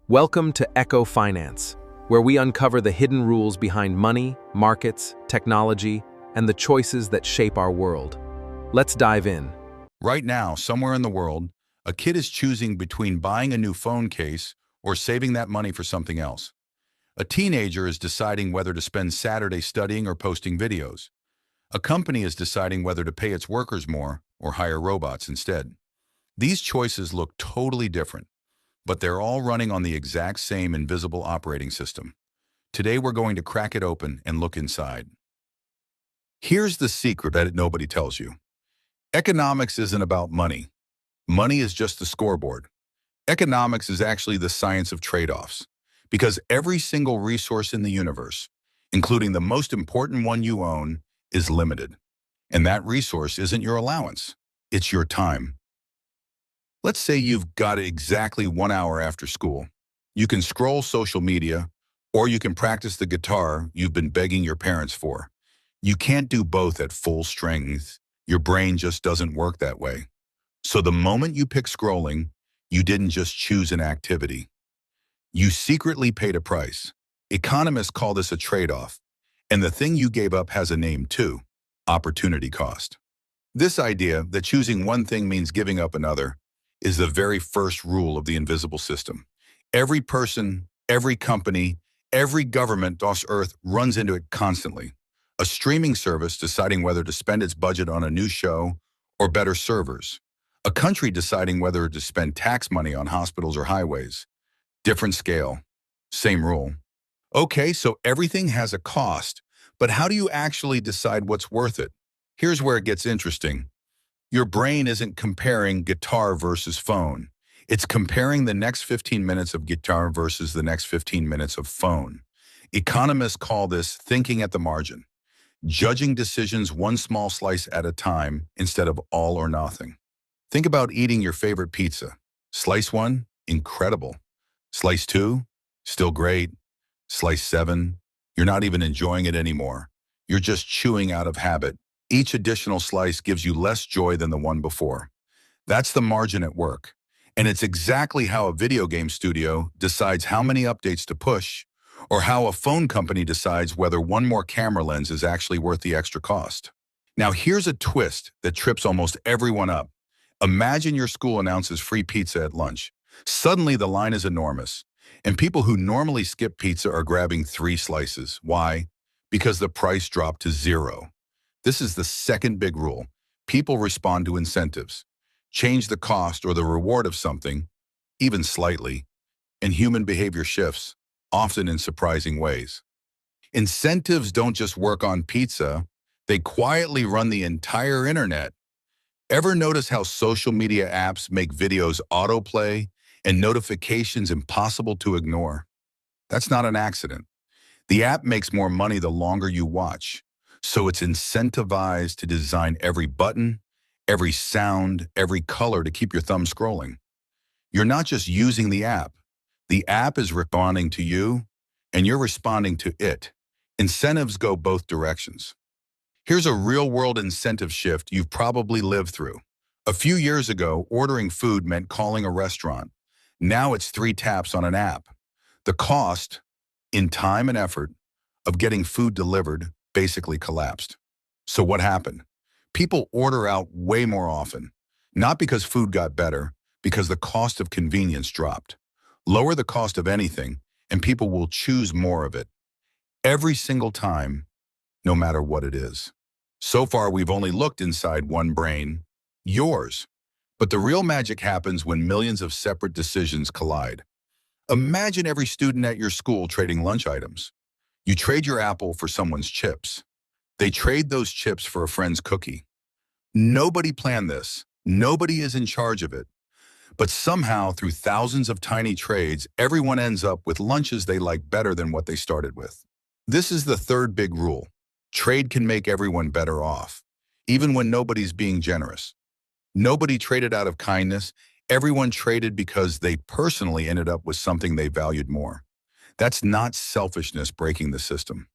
Welcome to Echo Finance, where we uncover the hidden rules behind money, markets, technology, and the choices that shape our world. Let's dive in. Right now, somewhere in the world, a kid is choosing between buying a new phone case or saving that money for something else. A teenager is deciding whether to spend Saturday studying or posting videos. A company is deciding whether to pay its workers more or hire robots instead. These choices look totally different, but they're all running on the exact same invisible operating system. Today, we're going to crack it open and look inside. Here's the secret that nobody tells you. Economics isn't about money. Money is just the scoreboard. Economics is actually the science of trade-offs, because every single resource in the universe, including the most important one you own, is limited. And that resource isn't your allowance, it's your time. Let's say you've got exactly 1 hour after school. You can scroll social media, or you can practice the guitar you've been begging your parents for. You can't do both at full strength. Your brain just doesn't work that way. So the moment you pick scrolling, you didn't just choose an activity. You secretly paid a price. Economists call this a trade-off. And the thing you gave up has a name too: opportunity cost. This idea that choosing one thing means giving up another is the very first rule of the invisible system. Every person, every company, every government on Earth runs into it constantly. A streaming service deciding whether to spend its budget on a new show or better servers. A country deciding whether to spend tax money on hospitals or highways. Different scale, same rule. Okay, so everything has a cost, but how do you actually decide what's worth it? Here's where it gets interesting. Your brain isn't comparing guitar versus phone. It's comparing the next 15 minutes of guitar versus the next 15 minutes of phone. Economists call this thinking at the margin, judging decisions one small slice at a time instead of all or nothing. Think about eating your favorite pizza. Slice 1, incredible. Slice 2, still great. Slice 7, you're not even enjoying it anymore. You're just chewing out of habit. Each additional slice gives you less joy than the one before. That's the margin at work. And it's exactly how a video game studio decides how many updates to push, or how a phone company decides whether one more camera lens is actually worth the extra cost. Now here's a twist that trips almost everyone up. Imagine your school announces free pizza at lunch. Suddenly the line is enormous, and people who normally skip pizza are grabbing 3 slices. Why? Because the price dropped to 0. This is the second big rule. People respond to incentives. Change the cost or the reward of something, even slightly, and human behavior shifts, often in surprising ways. Incentives don't just work on pizza, they quietly run the entire internet. Ever notice how social media apps make videos autoplay and notifications impossible to ignore? That's not an accident. The app makes more money the longer you watch, so it's incentivized to design every button, every sound, every color to keep your thumb scrolling. You're not just using the app is responding to you, and you're responding to it. Incentives go both directions. Here's a real-world incentive shift you've probably lived through. A few years ago, ordering food meant calling a restaurant. Now it's 3 taps on an app. The cost, in time and effort, of getting food delivered basically collapsed. So what happened? People order out way more often, not because food got better, because the cost of convenience dropped. Lower the cost of anything, and people will choose more of it. Every single time, no matter what it is. So far, we've only looked inside one brain, yours. But the real magic happens when millions of separate decisions collide. Imagine every student at your school trading lunch items. You trade your apple for someone's chips. They trade those chips for a friend's cookie. Nobody planned this. Nobody is in charge of it. But somehow, through thousands of tiny trades, everyone ends up with lunches they like better than what they started with. This is the third big rule. Trade can make everyone better off, even when nobody's being generous. Nobody traded out of kindness. Everyone traded because they personally ended up with something they valued more. That's not selfishness breaking the system.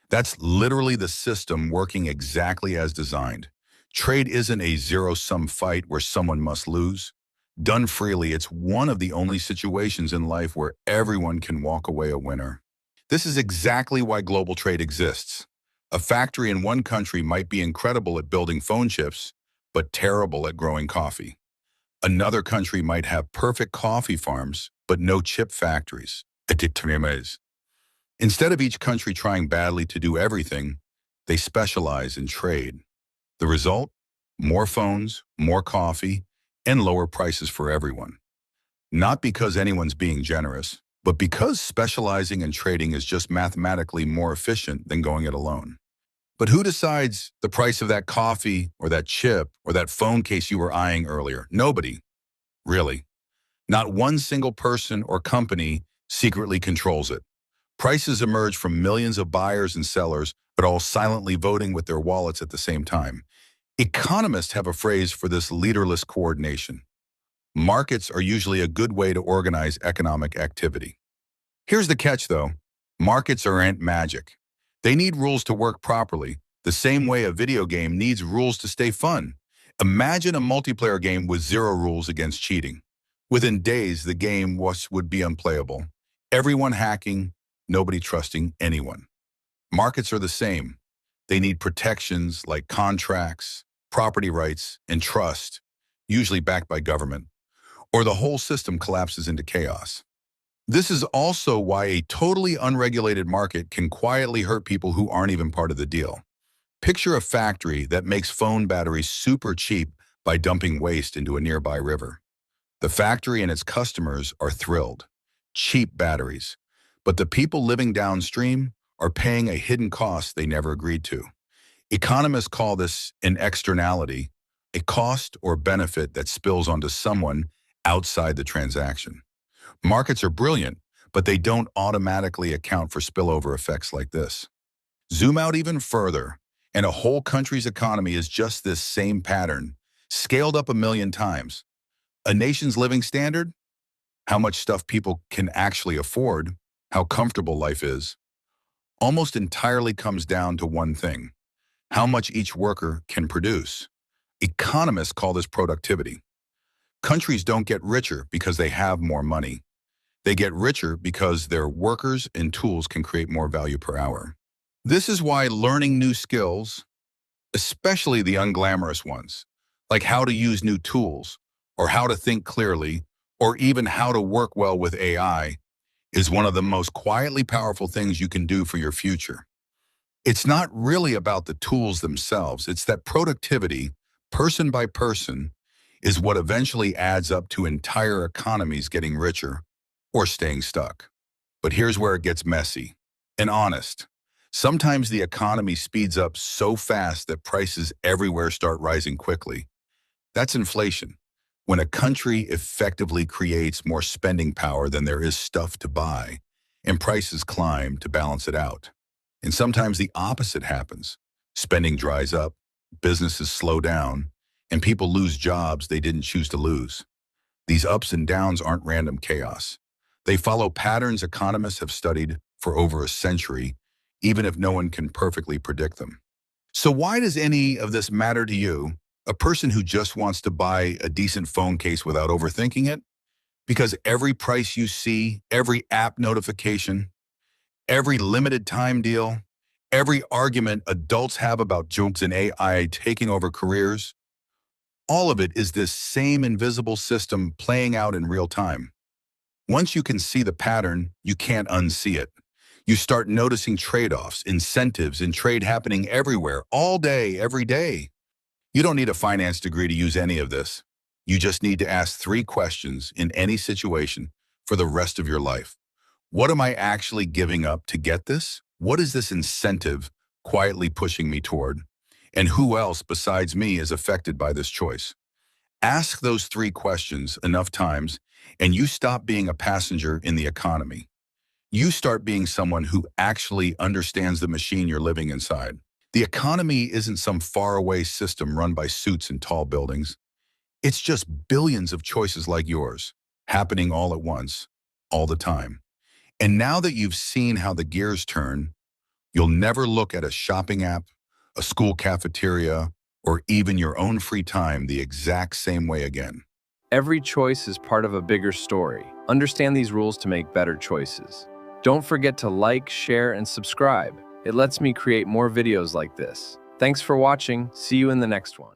That's literally the system working exactly as designed. Trade isn't a zero-sum fight where someone must lose. Done freely, it's one of the only situations in life where everyone can walk away a winner. This is exactly why global trade exists. A factory in one country might be incredible at building phone chips, but terrible at growing coffee. Another country might have perfect coffee farms, but no chip factories. Instead of each country trying badly to do everything, they specialize in trade. The result? More phones, more coffee, and lower prices for everyone. Not because anyone's being generous, but because specializing and trading is just mathematically more efficient than going it alone. But who decides the price of that coffee or that chip or that phone case you were eyeing earlier? Nobody, really. Not one single person or company secretly controls it. Prices emerge from millions of buyers and sellers, but all silently voting with their wallets at the same time. Economists have a phrase for this leaderless coordination. Markets are usually a good way to organize economic activity. Here's the catch, though. Markets aren't magic. They need rules to work properly, the same way a video game needs rules to stay fun. Imagine a multiplayer game with zero rules against cheating. Within days, the game would be unplayable. Everyone hacking, nobody trusting anyone. Markets are the same. They need protections like contracts, property rights, and trust, usually backed by government, or the whole system collapses into chaos. This is also why a totally unregulated market can quietly hurt people who aren't even part of the deal. Picture a factory that makes phone batteries super cheap by dumping waste into a nearby river. The factory and its customers are thrilled. Cheap batteries. But the people living downstream are paying a hidden cost they never agreed to. Economists call this an externality, a cost or benefit that spills onto someone outside the transaction. Markets are brilliant, but they don't automatically account for spillover effects like this. Zoom out even further, and a whole country's economy is just this same pattern, scaled up a million times. A nation's living standard? How much stuff people can actually afford, how comfortable life is, almost entirely comes down to one thing: how much each worker can produce. Economists call this productivity. Countries don't get richer because they have more money. They get richer because their workers and tools can create more value per hour. This is why learning new skills, especially the unglamorous ones, like how to use new tools, or how to think clearly, or even how to work well with AI, is one of the most quietly powerful things you can do for your future. It's not really about the tools themselves. It's that productivity, person by person, is what eventually adds up to entire economies getting richer or staying stuck. But here's where it gets messy and honest. Sometimes the economy speeds up so fast that prices everywhere start rising quickly. That's inflation. When a country effectively creates more spending power than there is stuff to buy, and prices climb to balance it out. And sometimes the opposite happens. Spending dries up, businesses slow down, and people lose jobs they didn't choose to lose. These ups and downs aren't random chaos. They follow patterns economists have studied for over a century, even if no one can perfectly predict them. So why does any of this matter to you, a person who just wants to buy a decent phone case without overthinking it? Because every price you see, every app notification, every limited time deal, every argument adults have about jokes and AI taking over careers, all of it is this same invisible system playing out in real time. Once you can see the pattern, you can't unsee it. You start noticing trade-offs, incentives, and trade happening everywhere, all day, every day. You don't need a finance degree to use any of this. You just need to ask 3 questions in any situation for the rest of your life. What am I actually giving up to get this? What is this incentive quietly pushing me toward? And who else besides me is affected by this choice? Ask those 3 questions enough times, and you stop being a passenger in the economy. You start being someone who actually understands the machine you're living inside. The economy isn't some faraway system run by suits and tall buildings. It's just billions of choices like yours, happening all at once, all the time. And now that you've seen how the gears turn, you'll never look at a shopping app, a school cafeteria, or even your own free time the exact same way again. Every choice is part of a bigger story. Understand these rules to make better choices. Don't forget to like, share, and subscribe. It lets me create more videos like this. Thanks for watching. See you in the next one.